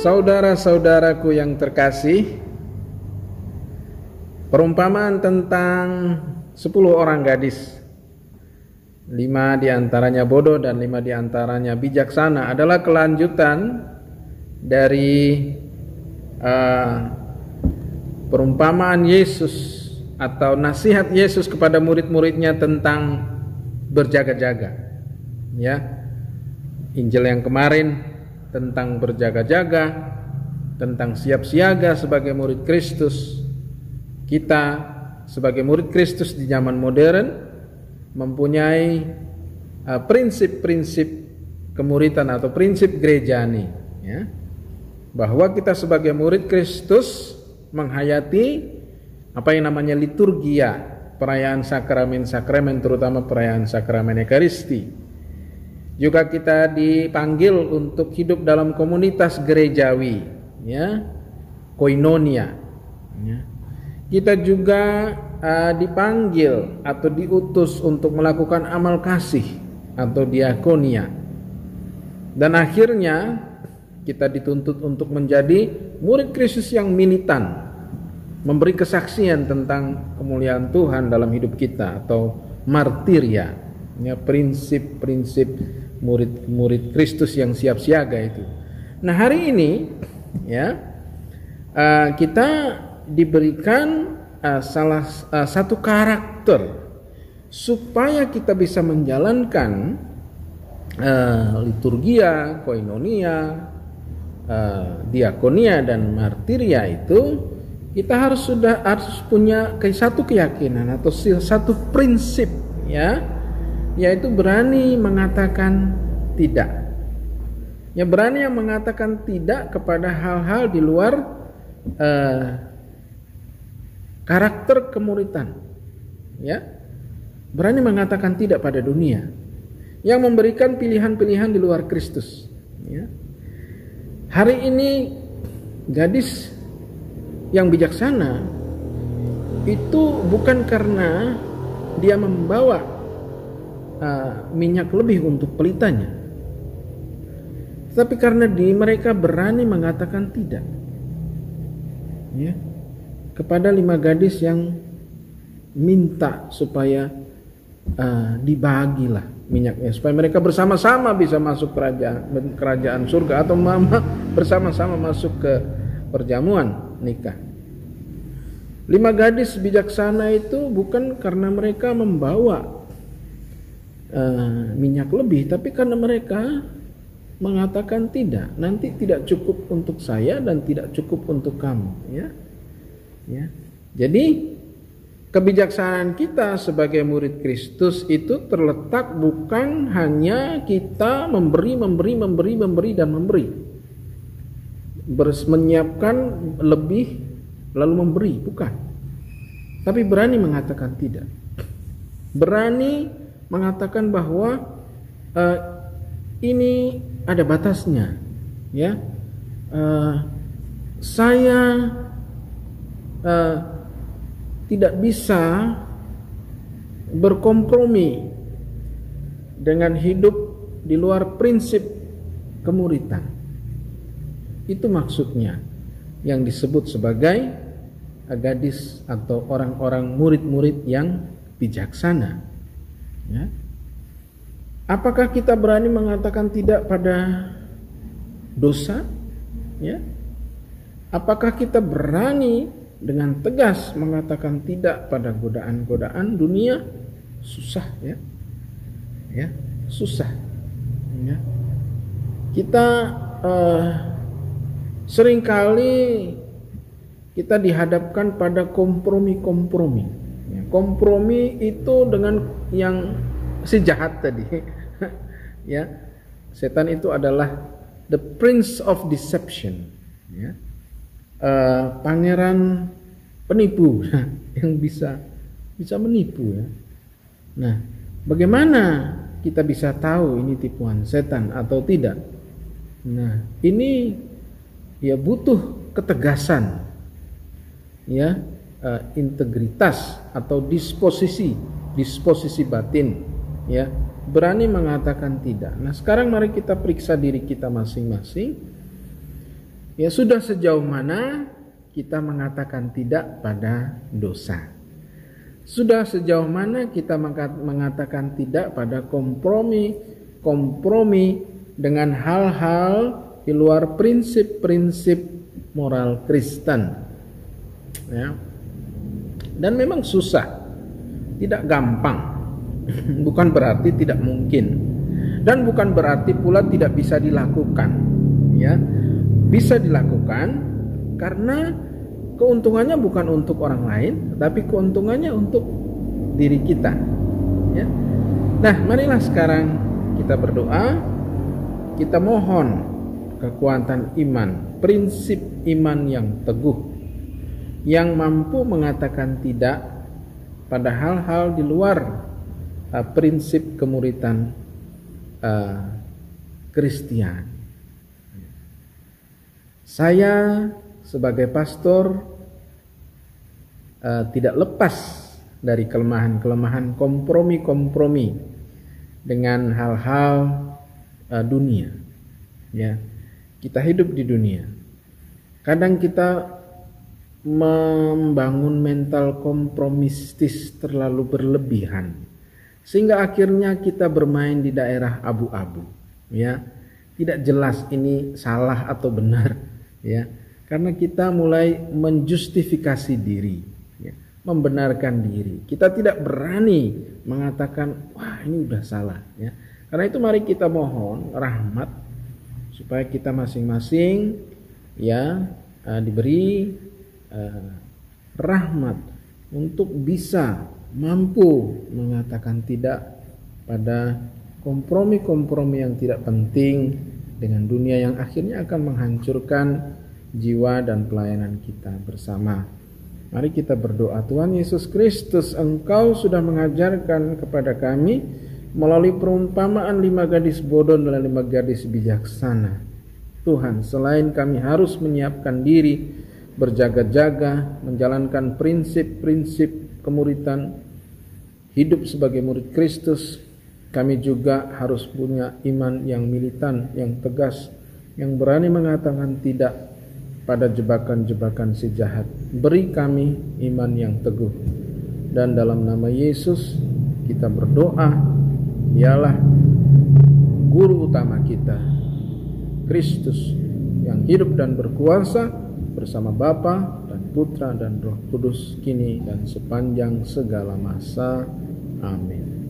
Saudara-saudaraku yang terkasih, perumpamaan tentang 10 orang gadis, 5 diantaranya bodoh dan 5 diantaranya bijaksana adalah kelanjutan dari perumpamaan Yesus atau nasihat Yesus kepada murid-muridnya tentang berjaga-jaga. Ya, Injil yang kemarin tentang berjaga-jaga, tentang siap siaga sebagai murid Kristus. Kita sebagai murid Kristus di zaman modern mempunyai prinsip-prinsip kemuritan atau prinsip gerejani, ya, bahwa kita sebagai murid Kristus menghayati apa yang namanya liturgia, perayaan sakramen-sakramen, terutama perayaan sakramen Ekaristi. Juga kita dipanggil untuk hidup dalam komunitas gerejawi, ya, koinonia. Ya. Kita juga dipanggil atau diutus untuk melakukan amal kasih atau diakonia. Dan akhirnya kita dituntut untuk menjadi murid Kristus yang militan, memberi kesaksian tentang kemuliaan Tuhan dalam hidup kita atau martiria. Ya, prinsip-prinsip murid Kristus yang siap siaga itu. Nah, hari ini ya kita diberikan satu karakter supaya kita bisa menjalankan liturgia, koinonia, diakonia dan martiria itu. Kita harus punya satu keyakinan atau satu prinsip, ya, yaitu berani mengatakan tidak. Ya, berani yang mengatakan tidak kepada hal-hal di luar karakter kemuritan. Ya, berani mengatakan tidak pada dunia yang memberikan pilihan-pilihan di luar Kristus. Ya. Hari ini gadis yang bijaksana itu bukan karena dia membawa minyak lebih untuk pelitanya, tapi karena mereka berani mengatakan tidak, ya, kepada 5 gadis yang minta supaya dibagilah minyaknya supaya mereka bersama-sama bisa masuk kerajaan surga atau bersama-sama masuk ke perjamuan nikah. 5 gadis bijaksana itu bukan karena mereka membawa minyak lebih, tapi karena mereka mengatakan tidak, nanti tidak cukup untuk saya dan tidak cukup untuk kamu, ya. Ya. Jadi kebijaksanaan kita sebagai murid Kristus itu terletak bukan hanya kita memberi dan memberi, menyiapkan lebih lalu memberi, bukan, tapi berani mengatakan tidak, berani mengatakan bahwa ini ada batasnya, ya. Saya tidak bisa berkompromi dengan hidup di luar prinsip kemuritan. Itu maksudnya yang disebut sebagai gadis atau orang-orang murid-murid yang bijaksana. Ya. Apakah kita berani mengatakan tidak pada dosa? Ya. Apakah kita berani dengan tegas mengatakan tidak pada godaan-godaan dunia? Susah, ya. Ya, susah. Ya. Kita seringkali kita dihadapkan pada kompromi. Ya, kompromi itu dengan yang si jahat tadi. Ya, setan itu adalah the prince of deception. Ya, pangeran penipu yang bisa menipu. Ya. Nah, bagaimana kita bisa tahu ini tipuan setan atau tidak? Nah, ini ya butuh ketegasan, ya, integritas atau disposisi batin, ya, berani mengatakan tidak. Nah, sekarang mari kita periksa diri kita masing-masing. Ya, sudah sejauh mana kita mengatakan tidak pada dosa? Sudah sejauh mana kita mengatakan tidak pada kompromi dengan hal-hal di luar prinsip-prinsip moral Kristen? Ya. Dan memang susah, tidak gampang. Bukan berarti tidak mungkin, dan bukan berarti pula tidak bisa dilakukan. Ya, bisa dilakukan karena keuntungannya bukan untuk orang lain, tapi keuntungannya untuk diri kita. Ya. Nah, marilah sekarang kita berdoa, kita mohon kekuatan iman, prinsip iman yang teguh, yang mampu mengatakan tidak pada hal-hal di luar prinsip kemuritan Kristiani. Saya sebagai pastor tidak lepas dari kelemahan-kelemahan kompromi dengan hal-hal dunia. Ya, kita hidup di dunia. Kadang kita membangun mental kompromistis terlalu berlebihan, sehingga akhirnya kita bermain di daerah abu-abu. Ya, tidak jelas ini salah atau benar. Ya, karena kita mulai menjustifikasi diri, ya, membenarkan diri. Kita tidak berani mengatakan, wah ini udah salah. Ya, karena itu mari kita mohon rahmat supaya kita masing-masing ya diberi rahmat untuk bisa mampu mengatakan tidak pada kompromi-kompromi yang tidak penting dengan dunia yang akhirnya akan menghancurkan jiwa dan pelayanan kita bersama. Mari kita berdoa. Tuhan Yesus Kristus, Engkau sudah mengajarkan kepada kami melalui perumpamaan 5 gadis bodoh dan 5 gadis bijaksana. Tuhan, selain kami harus menyiapkan diri, berjaga-jaga, menjalankan prinsip-prinsip kemuritan, hidup sebagai murid Kristus, kami juga harus punya iman yang militan, yang tegas, yang berani mengatakan tidak pada jebakan-jebakan si jahat. Beri kami iman yang teguh. Dan dalam nama Yesus kita berdoa, dialah guru utama kita, Kristus yang hidup dan berkuasa bersama Bapa dan Putra dan Roh Kudus, kini dan sepanjang segala masa. Amin.